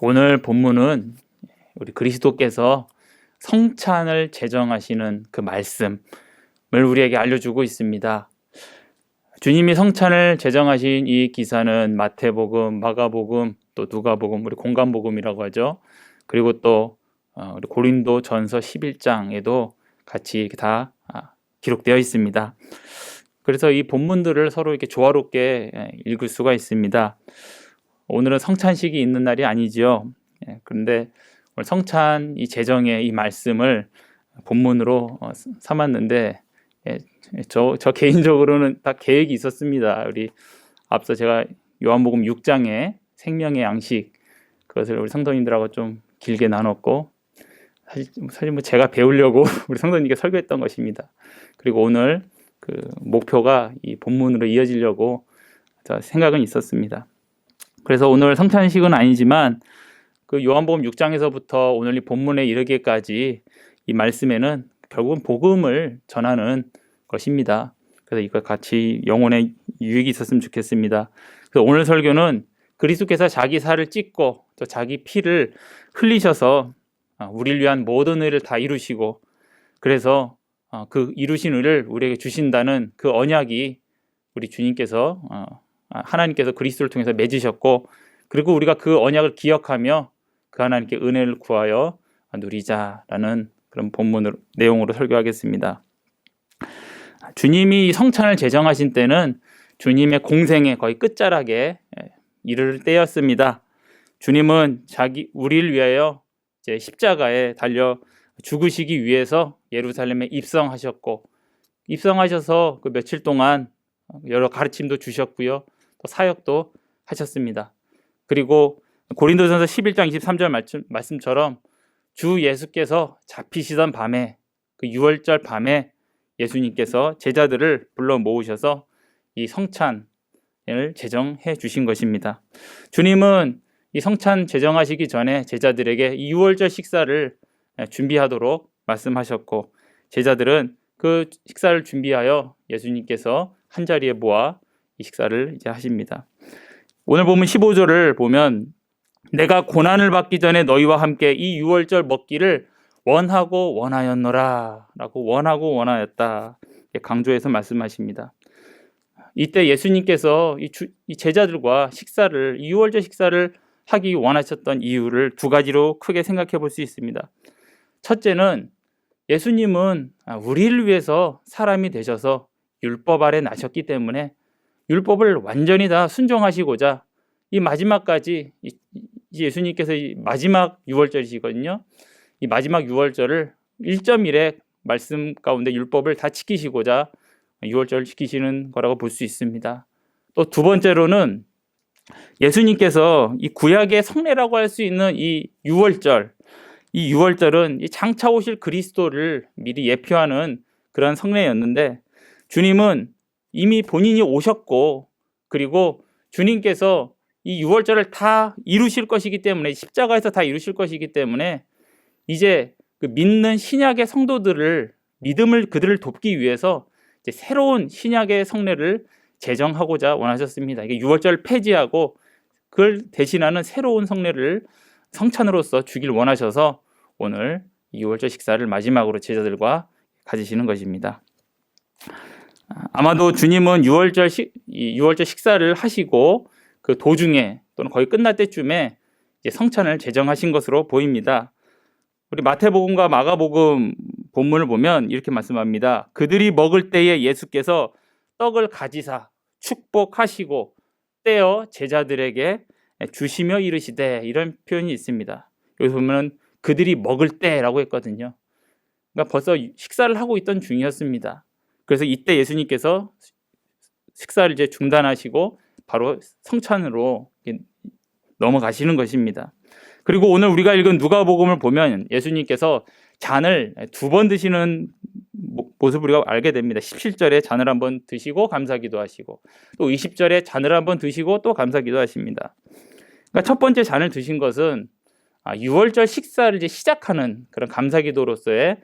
오늘 본문은 우리 그리스도께서 성찬을 제정하시는 그 말씀을 우리에게 알려주고 있습니다. 주님이 성찬을 제정하신 이 기사는 마태복음, 마가복음, 또 누가복음, 우리 공관복음이라고 하죠. 그리고 또 우리 고린도전서 11장에도 같이 이렇게 다 기록되어 있습니다. 그래서 이 본문들을 서로 이렇게 조화롭게 읽을 수가 있습니다. 오늘은 성찬식이 있는 날이 아니지요. 그런데 오늘 성찬 이 제정의 이 말씀을 본문으로 삼았는데 저 개인적으로는 다 계획이 있었습니다. 우리 앞서 제가 요한복음 6장에 생명의 양식 그것을 우리 성도님들하고 좀 길게 나눴고 사실 뭐 제가 배우려고 우리 성도님께 설교했던 것입니다. 그리고 오늘 그 목표가 이 본문으로 이어지려고 생각은 있었습니다. 그래서 오늘 성찬식은 아니지만 그 요한복음 6장에서부터 오늘 이 본문에 이르기까지 이 말씀에는 결국은 복음을 전하는 것입니다. 그래서 이거 같이 영혼에 유익이 있었으면 좋겠습니다. 그래서 오늘 설교는 그리스도께서 자기 살을 찢고 또 자기 피를 흘리셔서 우리를 위한 모든 의를 다 이루시고 그래서 그 이루신 의를 우리에게 주신다는 그 언약이 우리 주님께서 하나님께서 그리스도를 통해서 맺으셨고 그리고 우리가 그 언약을 기억하며 그 하나님께 은혜를 구하여 누리자라는 그런 본문 내용으로 설교하겠습니다. 주님이 성찬을 제정하신 때는 주님의 공생의 거의 끝자락에 이를 때였습니다. 주님은 우리를 위하여 이제 십자가에 달려 죽으시기 위해서 예루살렘에 입성하셨고 입성하셔서 그 며칠 동안 여러 가르침도 주셨고요. 또 사역도 하셨습니다. 그리고 고린도전서 11장 23절 말씀처럼 주 예수께서 잡히시던 밤에 그 유월절 밤에 예수님께서 제자들을 불러 모으셔서 이 성찬을 제정해 주신 것입니다. 주님은 이 성찬 제정하시기 전에 제자들에게 이 유월절 식사를 준비하도록 말씀하셨고 제자들은 그 식사를 준비하여 예수님께서 한자리에 모아 이 식사를 이제 하십니다. 오늘 보면 15절을 보면 내가 고난을 받기 전에 너희와 함께 이 유월절 먹기를 원하고 원하였노라 라고 원하고 원하였다 강조해서 말씀하십니다. 이때 예수님께서 이 제자들과 이 유월절 식사를 하기 원하셨던 이유를 두 가지로 크게 생각해 볼 수 있습니다. 첫째는 예수님은 우리를 위해서 사람이 되셔서 율법 아래 나셨기 때문에 율법을 완전히 다 순종하시고자 이 마지막까지 예수님께서 이 마지막 유월절이시거든요. 이 마지막 유월절을 1.1의 말씀 가운데 율법을 다 지키시고자 유월절을 지키시는 거라고 볼 수 있습니다. 또 두 번째로는 예수님께서 이 구약의 성례라고 할 수 있는 이 유월절은 이 장차 오실 그리스도를 미리 예표하는 그런 성례였는데 주님은 이미 본인이 오셨고 그리고 주님께서 이 유월절을 다 이루실 것이기 때문에 십자가에서 다 이루실 것이기 때문에 이제 그 믿는 신약의 성도들을 그들을 돕기 위해서 이제 새로운 신약의 성례를 제정하고자 원하셨습니다. 이게 유월절을 폐지하고 그걸 대신하는 새로운 성례를 성찬으로서 주길 원하셔서 오늘 유월절 식사를 마지막으로 제자들과 가지시는 것입니다. 아마도 주님은 유월절 식사를 하시고 그 도중에 또는 거의 끝날 때쯤에 이제 성찬을 제정하신 것으로 보입니다. 우리 마태복음과 마가복음 본문을 보면 이렇게 말씀합니다. 그들이 먹을 때에 예수께서 떡을 가지사 축복하시고 떼어 제자들에게 주시며 이르시되 이런 표현이 있습니다. 여기 보면 그들이 먹을 때라고 했거든요. 그러니까 벌써 식사를 하고 있던 중이었습니다. 그래서 이때 예수님께서 식사를 이제 중단하시고 바로 성찬으로 넘어가시는 것입니다. 그리고 오늘 우리가 읽은 누가복음을 보면 예수님께서 잔을 두 번 드시는 모습을 우리가 알게 됩니다. 17절에 잔을 한번 드시고 감사기도 하시고 또 20절에 잔을 한번 드시고 또 감사기도 하십니다. 그러니까 첫 번째 잔을 드신 것은 유월절 식사를 이제 시작하는 그런 감사기도로서의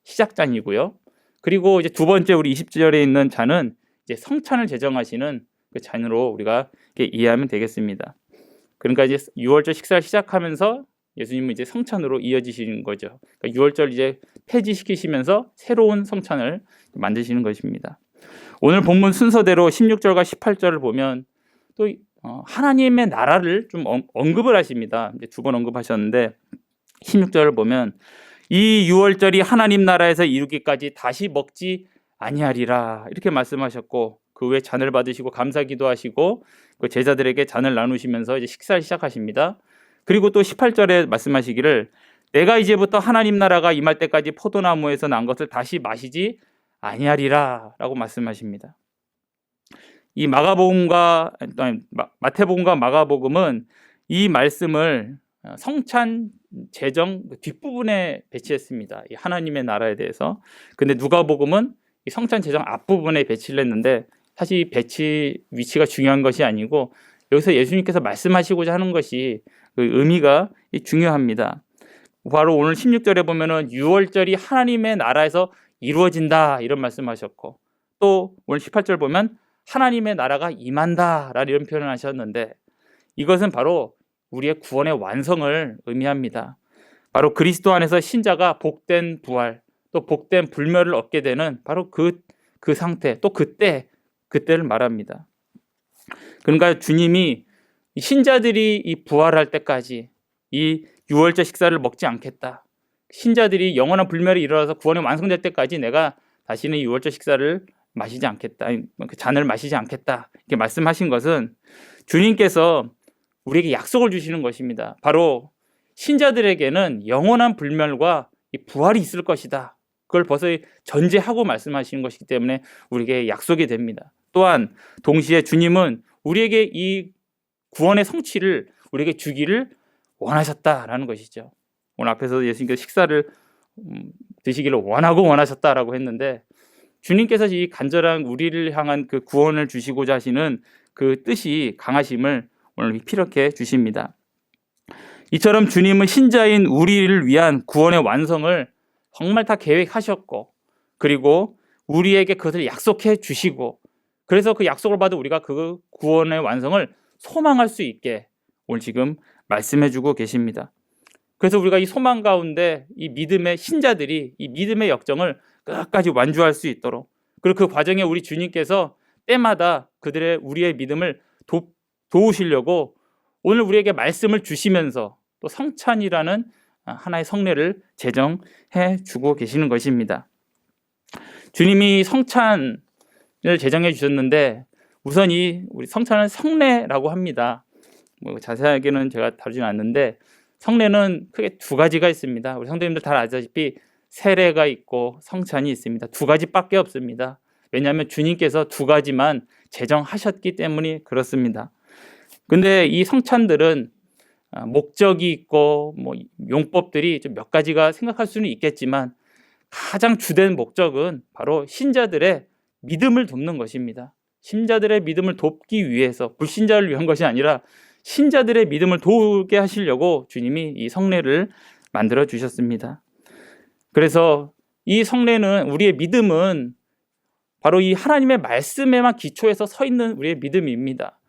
시작잔이고요. 그리고 이제 두 번째 우리 20절에 있는 잔은 이제 성찬을 제정하시는 그 잔으로 우리가 이해하면 되겠습니다. 그러니까 이제 유월절 식사를 시작하면서 예수님은 이제 성찬으로 이어지시는 거죠. 그러니까 유월절 이제 폐지시키시면서 새로운 성찬을 만드시는 것입니다. 오늘 본문 순서대로 16절과 18절을 보면 또 하나님의 나라를 좀 언급을 하십니다. 이제 두 번 언급하셨는데 16절을 보면 이 유월절이 하나님 나라에서 이루기까지 다시 먹지 아니하리라 이렇게 말씀하셨고, 그 후에 잔을 받으시고 감사 기도하시고 그 제자들에게 잔을 나누시면서 이제 식사를 시작하십니다. 그리고 또 18절에 말씀하시기를 내가 이제부터 하나님 나라가 임할 때까지 포도나무에서 난 것을 다시 마시지 아니하리라 라고 말씀하십니다. 이 마가복음과 마태복음과 마가복음은 이 말씀을 성찬 제정 뒷부분에 배치했습니다. 이 하나님의 나라에 대해서. 근데 누가복음은 이 성찬 제정 앞부분에 배치를 했는데 사실 이 배치 위치가 중요한 것이 아니고 여기서 예수님께서 말씀하시고자 하는 것이 그 의미가 중요합니다. 바로 오늘 16절에 보면은 유월절이 하나님의 나라에서 이루어진다 이런 말씀하셨고, 또 오늘 18절 보면 하나님의 나라가 임한다 라는 이런 표현을 하셨는데, 이것은 바로 우리의 구원의 완성을 의미합니다. 바로 그리스도 안에서 신자가 복된 부활 또 복된 불멸을 얻게 되는 바로 그 상태, 또 그때를 말합니다. 그러니까 주님이 신자들이 이 부활할 때까지 이 유월절 식사를 먹지 않겠다, 신자들이 영원한 불멸이 일어나서 구원이 완성될 때까지 내가 다시는 유월절 식사를 마시지 않겠다, 그 잔을 마시지 않겠다 이렇게 말씀하신 것은 주님께서 우리에게 약속을 주시는 것입니다. 바로 신자들에게는 영원한 불멸과 이 부활이 있을 것이다, 그걸 벌써 전제하고 말씀하시는 것이기 때문에 우리에게 약속이 됩니다. 또한 동시에 주님은 우리에게 이 구원의 성취를 우리에게 주기를 원하셨다라는 것이죠. 오늘 앞에서 예수님께서 식사를 드시기를 원하고 원하셨다라고 했는데, 주님께서 이 간절한 우리를 향한 그 구원을 주시고자 하시는 그 뜻이 강하심을 오늘 피력해 주십니다. 이처럼 주님은 신자인 우리를 위한 구원의 완성을 정말 다 계획하셨고, 그리고 우리에게 그것을 약속해 주시고, 그래서 그 약속을 받아 우리가 그 구원의 완성을 소망할 수 있게 오늘 지금 말씀해 주고 계십니다. 그래서 우리가 이 소망 가운데 이 믿음의 신자들이 이 믿음의 역정을 끝까지 완주할 수 있도록, 그리고 그 과정에 우리 주님께서 때마다 우리의 믿음을 도우시려고 오늘 우리에게 말씀을 주시면서 또 성찬이라는 하나의 성례를 제정해 주고 계시는 것입니다. 주님이 성찬을 제정해 주셨는데 우선 우리 성찬은 성례라고 합니다. 자세하게는 제가 다루지는 않는데 성례는 크게 두 가지가 있습니다. 우리 성도님들 다 아시다시피 세례가 있고 성찬이 있습니다. 두 가지밖에 없습니다. 왜냐하면 주님께서 두 가지만 제정하셨기 때문에 그렇습니다. 근데 이 성찬들은 목적이 있고 용법들이 좀 몇 가지가 생각할 수는 있겠지만 가장 주된 목적은 바로 신자들의 믿음을 돕는 것입니다. 신자들의 믿음을 돕기 위해서, 불신자를 위한 것이 아니라 신자들의 믿음을 도우게 하시려고 주님이 이 성례를 만들어 주셨습니다. 그래서 이 성례는, 우리의 믿음은 바로 이 하나님의 말씀에만 기초해서 서 있는 우리의 믿음입니다.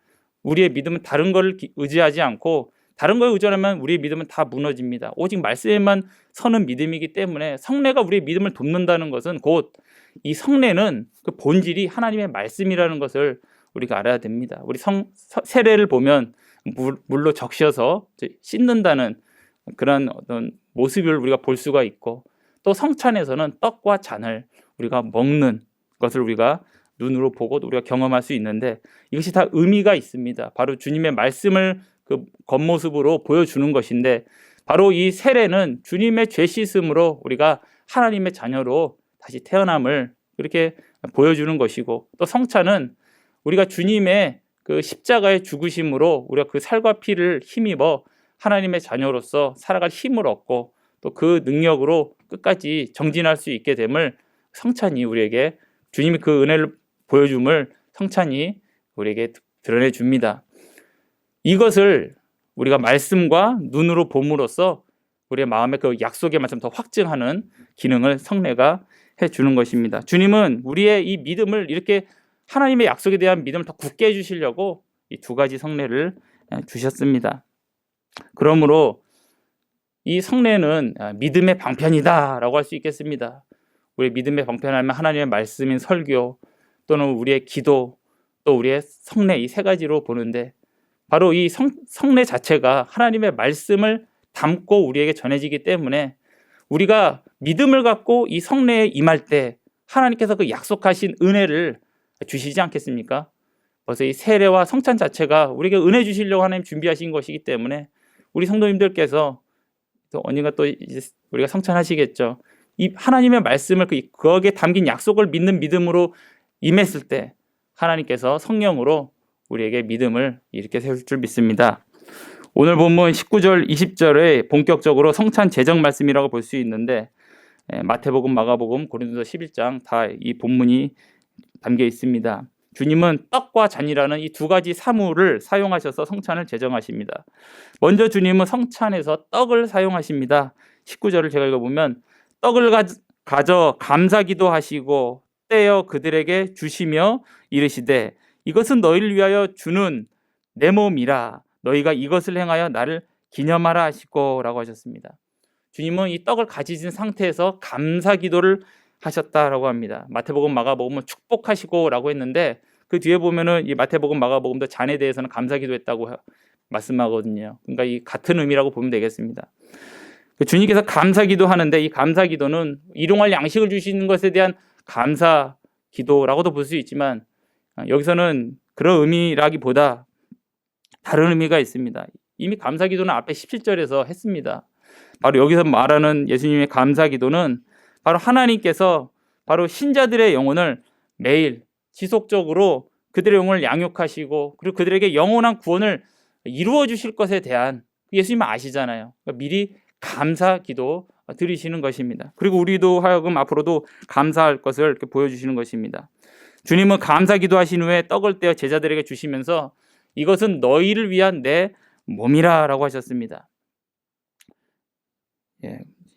우리의 믿음은 다른 것을 의지하지 않고, 다른 거에 의존하면 우리의 믿음은 다 무너집니다. 오직 말씀에만 서는 믿음이기 때문에 성례가 우리의 믿음을 돕는다는 것은 곧 이 성례는 그 본질이 하나님의 말씀이라는 것을 우리가 알아야 됩니다. 우리 세례를 보면 물로 적셔서 씻는다는 그런 어떤 모습을 우리가 볼 수가 있고, 또 성찬에서는 떡과 잔을 우리가 먹는 것을 우리가 눈으로 보고 우리가 경험할 수 있는데, 이것이 다 의미가 있습니다. 바로 주님의 말씀을 그 겉모습으로 보여주는 것인데, 바로 이 세례는 주님의 죄 씻음으로 우리가 하나님의 자녀로 다시 태어남을 이렇게 보여주는 것이고, 또 성찬은 우리가 주님의 그 십자가의 죽으심으로 우리가 그 살과 피를 힘입어 하나님의 자녀로서 살아갈 힘을 얻고, 또 그 능력으로 끝까지 정진할 수 있게 됨을 성찬이 우리에게, 주님이 그 은혜를 보여줌을 성찬이 우리에게 드러내 줍니다. 이것을 우리가 말씀과 눈으로 봄으로써 우리의 마음의 그 약속의 말씀 더 확증하는 기능을 성례가 해주는 것입니다. 주님은 우리의 이 믿음을, 이렇게 하나님의 약속에 대한 믿음을 더 굳게 해주시려고 이 두 가지 성례를 주셨습니다. 그러므로 이 성례는 믿음의 방편이다라고 할 수 있겠습니다. 우리의 믿음의 방편하면 하나님의 말씀인 설교 또는 우리의 기도 또 우리의 성례 이 세 가지로 보는데 바로 이 성례 자체가 하나님의 말씀을 담고 우리에게 전해지기 때문에 우리가 믿음을 갖고 이 성례에 임할 때 하나님께서 그 약속하신 은혜를 주시지 않겠습니까? 그래서 이 세례와 성찬 자체가 우리에게 은혜 주시려고 하나님 준비하신 것이기 때문에 우리 성도님들께서 또 언젠가 또 이제 우리가 성찬하시겠죠. 이 하나님의 말씀을 거기에 담긴 약속을 믿는 믿음으로 임했을 때 하나님께서 성령으로 우리에게 믿음을 일으켜 세울 줄 믿습니다. 오늘 본문 19절 20절에 본격적으로 성찬 제정 말씀이라고 볼 수 있는데 마태복음, 마가복음, 고린도서 11장 다 이 본문이 담겨 있습니다. 주님은 떡과 잔이라는 이 두 가지 사물을 사용하셔서 성찬을 제정하십니다. 먼저 주님은 성찬에서 떡을 사용하십니다. 19절을 제가 읽어보면 떡을 가져 감사기도 하시고 떼어 그들에게 주시며 이르시되 이것은 너희를 위하여 주는 내 몸이라 너희가 이것을 행하여 나를 기념하라 하시고 라고 하셨습니다. 주님은 이 떡을 가지신 상태에서 감사기도를 하셨다라고 합니다. 마태복음, 마가복음은 축복하시고 라고 했는데 그 뒤에 보면은 이 마태복음, 마가복음도 잔에 대해서는 감사기도했다고 말씀하거든요. 그러니까 이 같은 의미라고 보면 되겠습니다. 주님께서 감사기도 하는데 이 감사기도는 일용할 양식을 주시는 것에 대한 감사기도라고도 볼 수 있지만 여기서는 그런 의미라기보다 다른 의미가 있습니다. 이미 감사기도는 앞에 17절에서 했습니다. 바로 여기서 말하는 예수님의 감사기도는 바로 하나님께서 바로 신자들의 영혼을 매일 지속적으로 그들의 영혼을 양육하시고 그리고 그들에게 영원한 구원을 이루어 주실 것에 대한 예수님은 아시잖아요. 그러니까 미리 감사기도 드리시는 것입니다. 그리고 우리도 하여금 앞으로도 감사할 것을 이렇게 보여주시는 것입니다. 주님은 감사기도 하신 후에 떡을 떼어 제자들에게 주시면서 이것은 너희를 위한 내 몸이라 라고 하셨습니다.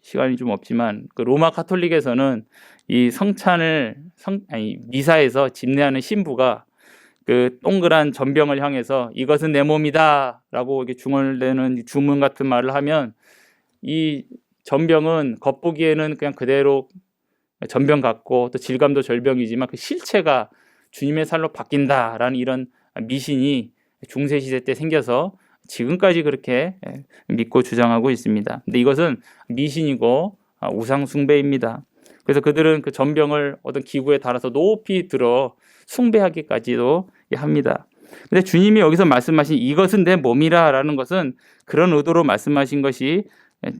시간이 좀 없지만 그 로마 카톨릭에서는 이 성찬을 미사에서 집례하는 신부가 그 동그란 전병을 향해서 이것은 내 몸이다 라고 이렇게 중얼대는 주문 같은 말을 하면 이 전병은 겉보기에는 그냥 그대로 전병 같고 또 질감도 절병이지만 그 실체가 주님의 살로 바뀐다라는 이런 미신이 중세시대 때 생겨서 지금까지 그렇게 믿고 주장하고 있습니다. 근데 이것은 미신이고 우상 숭배입니다. 그래서 그들은 그 전병을 어떤 기구에 달아서 높이 들어 숭배하기까지도 합니다. 근데 주님이 여기서 말씀하신 이것은 내 몸이라라는 것은 그런 의도로 말씀하신 것이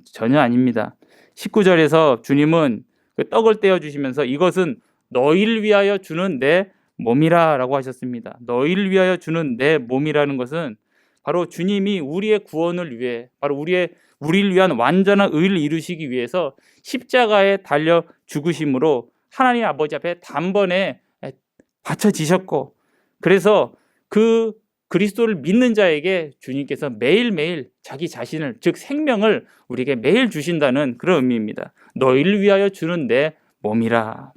전혀 아닙니다. 19절에서 주님은 그 떡을 떼어 주시면서 이것은 너희를 위하여 주는 내 몸이라라고 하셨습니다. 너희를 위하여 주는 내 몸이라는 것은 바로 주님이 우리의 구원을 위해 바로 우리를 위한 완전한 의를 이루시기 위해서 십자가에 달려 죽으심으로 하나님 아버지 앞에 단번에 바쳐지셨고 그래서 그 그리스도를 믿는 자에게 주님께서 매일매일 자기 자신을 즉 생명을 우리에게 매일 주신다는 그런 의미입니다. 너희를 위하여 주는 내 몸이라.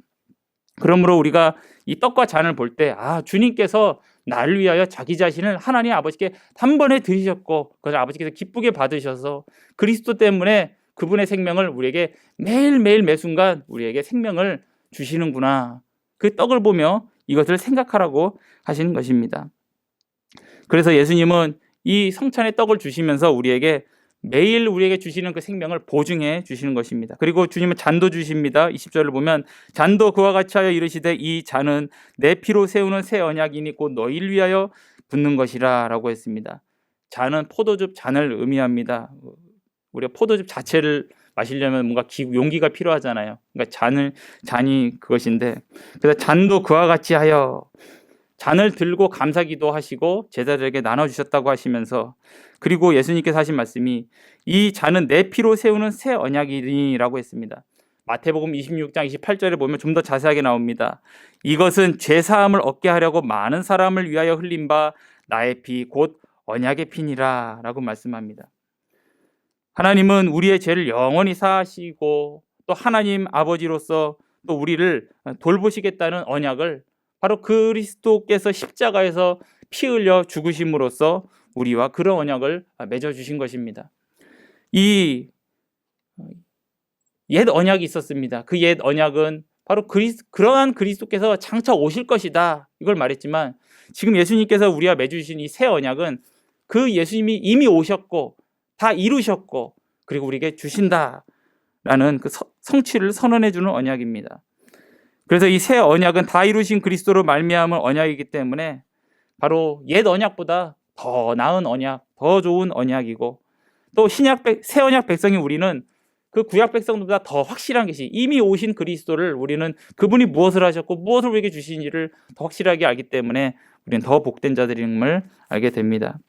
그러므로 우리가 이 떡과 잔을 볼 때 주님께서 나를 위하여 자기 자신을 하나님 아버지께 단번에 드리셨고 그것을 아버지께서 기쁘게 받으셔서 그리스도 때문에 그분의 생명을 우리에게 매일매일 매순간 우리에게 생명을 주시는구나. 그 떡을 보며 이것을 생각하라고 하시는 것입니다. 그래서 예수님은 이 성찬의 떡을 주시면서 우리에게 매일 우리에게 주시는 그 생명을 보증해 주시는 것입니다. 그리고 주님은 잔도 주십니다. 20절을 보면 잔도 그와 같이 하여 이르시되 이 잔은 내 피로 세우는 새 언약이니 곧 너희를 위하여 붓는 것이라 라고 했습니다. 잔은 포도즙 잔을 의미합니다. 우리가 포도즙 자체를 마시려면 뭔가 용기가 필요하잖아요. 그러니까 잔이 그것인데 그래서 잔도 그와 같이 하여 잔을 들고 감사기도 하시고 제자들에게 나눠주셨다고 하시면서 그리고 예수님께서 하신 말씀이 이 잔은 내 피로 세우는 새 언약이니라고 했습니다. 마태복음 26장 28절에 보면 좀 더 자세하게 나옵니다. 이것은 죄사함을 얻게 하려고 많은 사람을 위하여 흘린 바 나의 피 곧 언약의 피니라 라고 말씀합니다. 하나님은 우리의 죄를 영원히 사하시고 또 하나님 아버지로서 또 우리를 돌보시겠다는 언약을 바로 그리스도께서 십자가에서 피 흘려 죽으심으로써 우리와 그런 언약을 맺어 주신 것입니다. 이 옛 언약이 있었습니다. 그 옛 언약은 바로 그러한 그리스도께서 장차 오실 것이다, 이걸 말했지만, 지금 예수님께서 우리와 맺으신 이 새 언약은 그 예수님이 이미 오셨고 다 이루셨고 그리고 우리에게 주신다라는 그 성취를 선언해 주는 언약입니다. 그래서 이 새 언약은 다 이루신 그리스도로 말미암은 언약이기 때문에 바로 옛 언약보다 더 나은 언약, 더 좋은 언약이고, 또 새 언약 백성이 우리는 그 구약 백성보다 더 확실한 것이, 이미 오신 그리스도를 우리는 그분이 무엇을 하셨고 무엇을 우리에게 주신지를 더 확실하게 알기 때문에 우리는 더 복된 자들임을 알게 됩니다.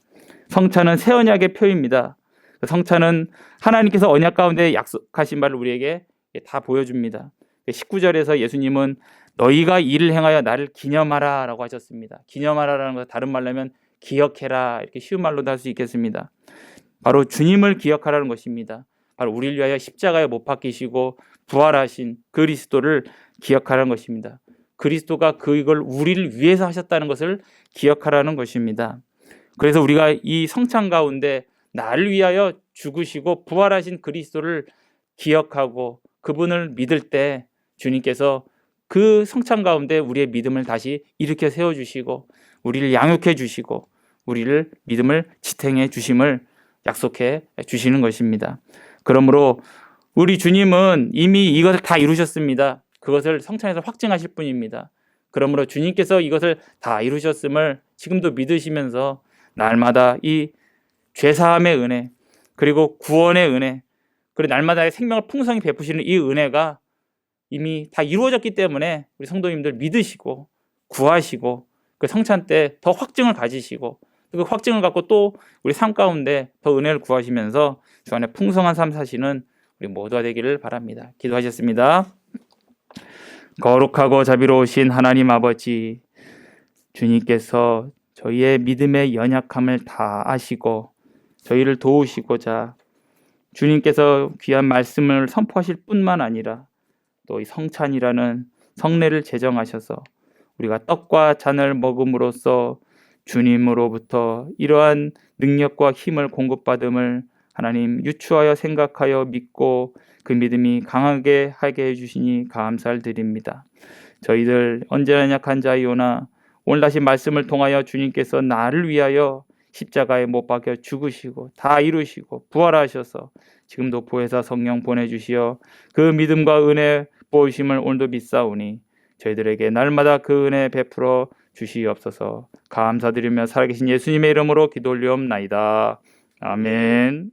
성찬은 새 언약의 표입니다. 성찬은 하나님께서 언약 가운데 약속하신 바를 우리에게 다 보여줍니다. 19절에서 예수님은 너희가 이를 행하여 나를 기념하라 라고 하셨습니다. 기념하라라는 것은 다른 말로 하면 기억해라, 이렇게 쉬운 말로도 할 수 있겠습니다. 바로 주님을 기억하라는 것입니다. 바로 우리를 위하여 십자가에 못 박히시고 부활하신 그리스도를 기억하라는 것입니다. 그리스도가 그걸 우리를 위해서 하셨다는 것을 기억하라는 것입니다. 그래서 우리가 이 성찬 가운데 나를 위하여 죽으시고 부활하신 그리스도를 기억하고 그분을 믿을 때 주님께서 그 성찬 가운데 우리의 믿음을 다시 일으켜 세워주시고 우리를 양육해 주시고 우리를 믿음을 지탱해 주심을 약속해 주시는 것입니다. 그러므로 우리 주님은 이미 이것을 다 이루셨습니다. 그것을 성찬에서 확증하실 분입니다. 그러므로 주님께서 이것을 다 이루셨음을 지금도 믿으시면서 날마다 이 죄사함의 은혜, 그리고 구원의 은혜, 그리고 날마다의 생명을 풍성히 베푸시는 이 은혜가 이미 다 이루어졌기 때문에 우리 성도님들 믿으시고 구하시고 그 성찬 때 더 확증을 가지시고 그 확증을 갖고 또 우리 삶 가운데 더 은혜를 구하시면서 주 안에 풍성한 삶 사시는 우리 모두가 되기를 바랍니다. 기도하셨습니다. 거룩하고 자비로우신 하나님 아버지, 주님께서 저희의 믿음의 연약함을 다 아시고 저희를 도우시고자 주님께서 귀한 말씀을 선포하실 뿐만 아니라 또 이 성찬이라는 성례를 제정하셔서 우리가 떡과 잔을 먹음으로써 주님으로부터 이러한 능력과 힘을 공급받음을 하나님 유추하여 생각하여 믿고 그 믿음이 강하게 하게 해주시니 감사를 드립니다. 저희들 언제나 약한 자이오나 오늘 다시 말씀을 통하여 주님께서 나를 위하여 십자가에 못 박혀 죽으시고 다 이루시고 부활하셔서 지금도 보혜사 성령 보내주시어 그 믿음과 은혜 보이심을 오늘도 믿사오니 저희들에게 날마다 그 은혜 베풀어 주시옵소서. 감사드리며 살아계신 예수님의 이름으로 기도 올리옵나이다. 아멘.